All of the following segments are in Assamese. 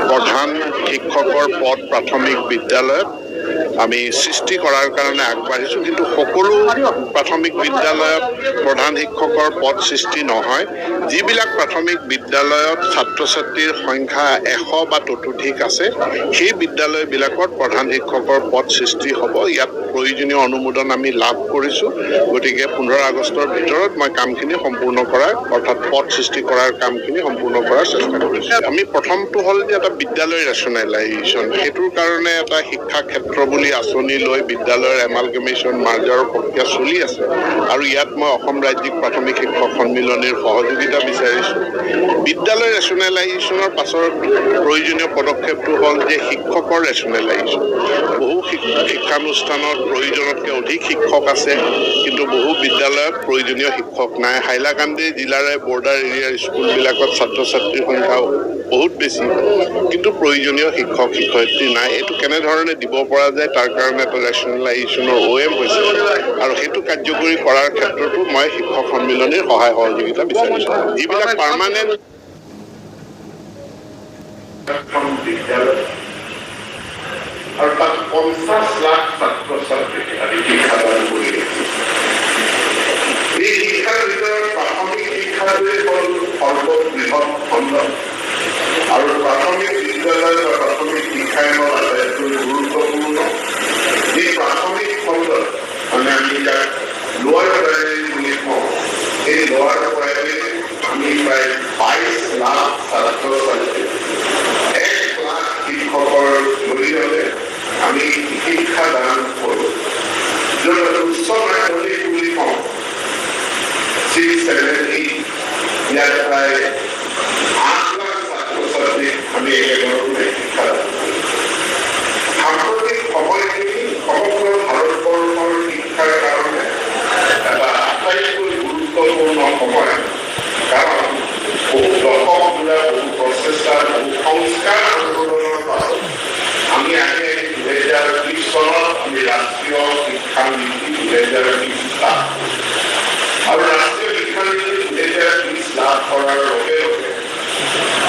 প্ৰধান শিক্ষকৰ পদ প্ৰাথমিক বিদ্যালয়ত আমি সৃষ্টি কৰাৰ কাৰণে আগবাঢ়িছোঁ, কিন্তু সকলো প্ৰাথমিক বিদ্যালয়ত প্ৰধান শিক্ষকৰ পদ সৃষ্টি নহয়। যিবিলাক প্ৰাথমিক বিদ্যালয়ত ছাত্ৰ ছাত্ৰীৰ সংখ্যা 100 বা ততোধিক আছে, সেই বিদ্যালয়বিলাকত প্ৰধান শিক্ষকৰ পদ সৃষ্টি হ'ব। ইয়াত প্ৰয়োজনীয় অনুমোদন আমি লাভ কৰিছোঁ। গতিকে 15 আগষ্টৰ ভিতৰত মই কামখিনি সম্পূৰ্ণ কৰাৰ, অৰ্থাৎ পদ সৃষ্টি কৰাৰ কামখিনি সম্পূৰ্ণ কৰাৰ চেষ্টা কৰিছোঁ। আমি প্ৰথমটো হ'ল যে এটা বিদ্যালয় ৰেচনেলাইজেশ্যন, সেইটোৰ কাৰণে এটা শিক্ষা ক্ষেত্ৰ বুলি আঁচনি লৈ বিদ্যালয়ৰ এমালগেমেশ্যন মাৰ্জাৰৰ প্ৰক্ৰিয়া চলি আছে, আৰু ইয়াত মই অসম ৰাজ্যিক প্ৰাথমিক শিক্ষক সন্মিলনীৰ সহযোগিতা বিচাৰিছোঁ। বিদ্যালয় ৰেচনেলাইজেশ্যনৰ পাছৰ প্ৰয়োজনীয় পদক্ষেপটো হ'ল যে শিক্ষকৰ ৰেচনেলাইজেশ্যন। বহু শিক্ষানুষ্ঠানত প্ৰয়োজনতকৈ অধিক শিক্ষক আছে, কিন্তু বহু বিদ্যালয়ত প্ৰয়োজনীয় শিক্ষক নাই। হাইলাকান্দি জিলাৰে বৰ্ডাৰ এৰিয়াৰ স্কুলবিলাকত ছাত্ৰ ছাত্ৰীৰ সংখ্যা বহুত বেছি, কিন্তু প্ৰয়োজনীয় শিক্ষক শিক্ষয়িত্ৰী নাই। এইটো কেনেধৰণে দিব পৰা যায় তাৰ কাৰণে এটা ৰেচনেলাইজেশ্যনৰ OM হৈছে, আৰু সেইটো কাৰ্যকৰী কৰাৰ ক্ষেত্ৰতো মই শিক্ষক সন্মিলনীৰ সহায় সহযোগিতা বিচাৰিছোঁ। যিবিলাক পাৰ্মানেণ্ট আৰু তাত 50 লাখ ছাত্ৰ ছাত্ৰীক আমি শিক্ষাদান কৰি আছো। এই শিক্ষাৰ ভিতৰত প্ৰাথমিক শিক্ষাটোৱে হ'ল সৰ্ববৃহৎ খণ্ড, আৰু প্ৰাথমিক বিদ্যালয় বা প্ৰাথমিক শিক্ষাই হ'ল আটাইতকৈ গুৰুত্বপূৰ্ণ। এই প্ৰাথমিক খণ্ডত মানে আমি যাক লোৱাৰ প্ৰাইমেৰী বুলি কওঁ, এই লোৱাৰ প্ৰাইমেৰী আমি প্ৰায় 22 লাখ ছাত্ৰ ছাত্ৰী 1 লাখ শিক্ষকৰ জৰিয়তে আমি শিক্ষা দান কৰোঁ। য'ত উচ্চ মাধ্যমিক বুলি কওঁ 6, 7, 8, ইয়াত প্ৰায় 8 লাখ ছাত্ৰ ছাত্ৰীক আমি একেলগে শিক্ষা দান কৰোঁ। সাম্প্ৰতিক সময়খিনি সমগ্ৰ ভাৰতবৰ্ষৰ শিক্ষাৰ কাৰণে এটা আটাইতকৈ গুৰুত্বপূৰ্ণ সময়, কাৰণ বহু দশক জোৰা বহু প্ৰচেষ্টা, বহু সংস্কাৰ আন্দোলনৰ পাছত আমি আগে 2020 চনত আমি ৰাষ্ট্ৰীয় শিক্ষা নীতি 2020 লাভ, আৰু ৰাষ্ট্ৰীয় শিক্ষা নীতি 2020 লাভ কৰাৰ লগে লগে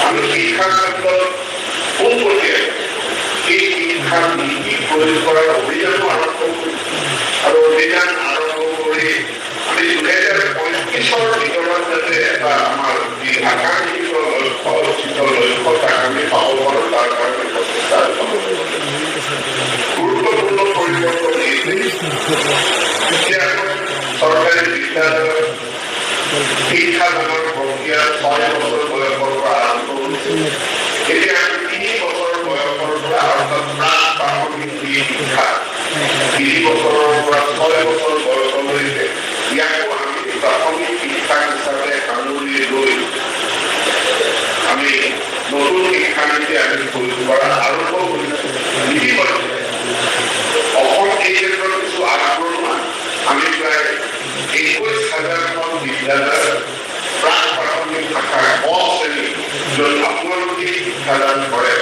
আমি শিক্ষা ক্ষেত্ৰত পোনপটীয়াকৈ এই শিক্ষা নীতি প্ৰয়োগ কৰাৰ অভিযানো আৰম্ভ কৰিছোঁ, আৰু অভিযান আৰম্ভ কৰি আমি 2035 ভিতৰত যাতে এটা আমাৰ যি আকাংক্ষিত লক্ষ্য, উচিত লক্ষ্য তাক আমি পাব পাৰোঁ, তাৰ কাৰণে প্ৰচেষ্টা গুৰুত্বপূৰ্ণ পৰিৱৰ্তন এতিয়া চৰকাৰী বিদ্যালয়ত শিক্ষাদানৰ প্ৰক্ৰিয়া 6 বছৰ বয়সৰ পৰা আৰম্ভ কৰিছে। এতিয়া আমি 3 বছৰ বয়সৰ পৰা, অৰ্থাৎ প্ৰাথমিক শিক্ষা 3 বছৰৰ পৰা 6 বছৰ বয়সলৈকে ইয়াকো আমি প্ৰাথমিক শিক্ষা হিচাপে সামৰি লৈ আমি নতুন শিক্ষা নীতি আমি প্ৰয়োগ কৰা আৰম্ভ কৰিছোঁ। ইতিমধ্যে অসম এই ক্ষেত্ৰত কিছু আগবঢ়োৱা, আমি প্ৰায় 21,000খন বিদ্যালয় প্ৰাক প্ৰাথমিক শাখাৰ ক শ্ৰেণী, য'ত আপোনালোকে শিক্ষাদান কৰে,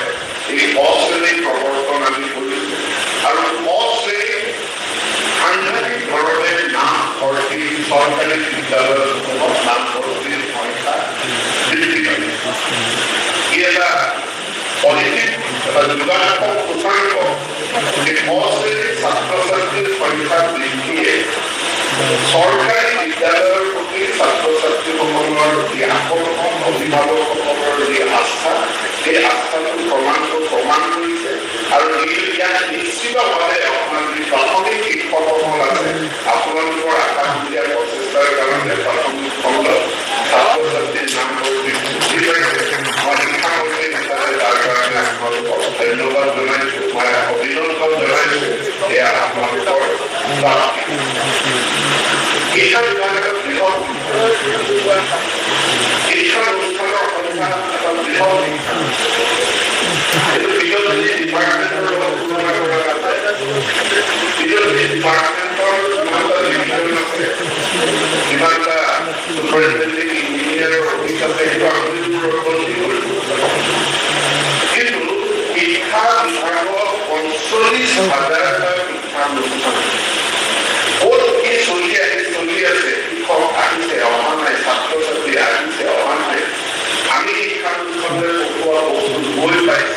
এই ক শ্ৰেণীৰ প্ৰৱৰ্তন আমি কৰিছোঁ, আৰু ক শ্ৰেণী সাংঘাতিক ধৰণে নাম ভৰ্তি চৰকাৰী বিদ্যালয়সমূহত নাম ভৰ্তিৰ সংখ্যা বৃদ্ধি পাইছে। ই এটা পজিটিভ, এটা যোগাত্মক সূচাংক যে ক শ্ৰেণীৰ ছাত্ৰ ছাত্ৰীৰ সংখ্যা বৃদ্ধিয়ে চৰকাৰী বিদ্যালয়ৰ প্ৰতি ছাত্ৰ ছাত্ৰীসকলৰ যি আকৰ্ষণ, অভিভাৱকসকলৰ যি আস্থা, সেই আস্থাটো প্ৰমাণ কৰিছে, আৰু ইয়াত নিশ্চিতভাৱে আপোনাৰ যি প্ৰাথমিক শিক্ষকসকল আছে, আপোনালোকৰ আশাসুলীয়া প্ৰচেষ্টাৰ কাৰণে প্ৰাথমিক খণ্ডত ছাত্ৰ ছাত্ৰীৰ নাম ভৰ্তি বৃদ্ধি পাইছে। মই শিক্ষামন্ত্ৰী হিচাপে তাৰ কাৰণে আপোনালোকক ধন্যবাদ জনাইছোঁ, মই অভিনন্দন জনাইছোঁ। এয়া আপোনালোকৰ শিক্ষা বিভাগৰ বৃহৎ শিক্ষা অনুষ্ঠানৰ সংখ্যা এটা বৃহৎ এইটো পিডব্লিউডি ডিপাৰ্টমেণ্টৰ লগত তুলনা কৰা নাযায়। পিডব্লিউডি ডিপাৰ্টমেণ্টৰ যিমানটা ডিভিজন আছে, যিমানটা চুপাৰিনটেনডেণ্ট ইঞ্জিনিয়াৰৰ অফিচ আছে, সেইটো আমি কিন্তু শিক্ষা বিভাগত 45,000টা শিক্ষা অনুষ্ঠান ক'ত কি চলি আছে, শিক্ষক আহিছে অহা নাই, ছাত্ৰ ছাত্ৰী আহিছে অহা নাই, আমি শিক্ষানুষ্ঠানলৈ পঠোৱা বস্তু গৈ পাইছে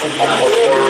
সম্পদৰ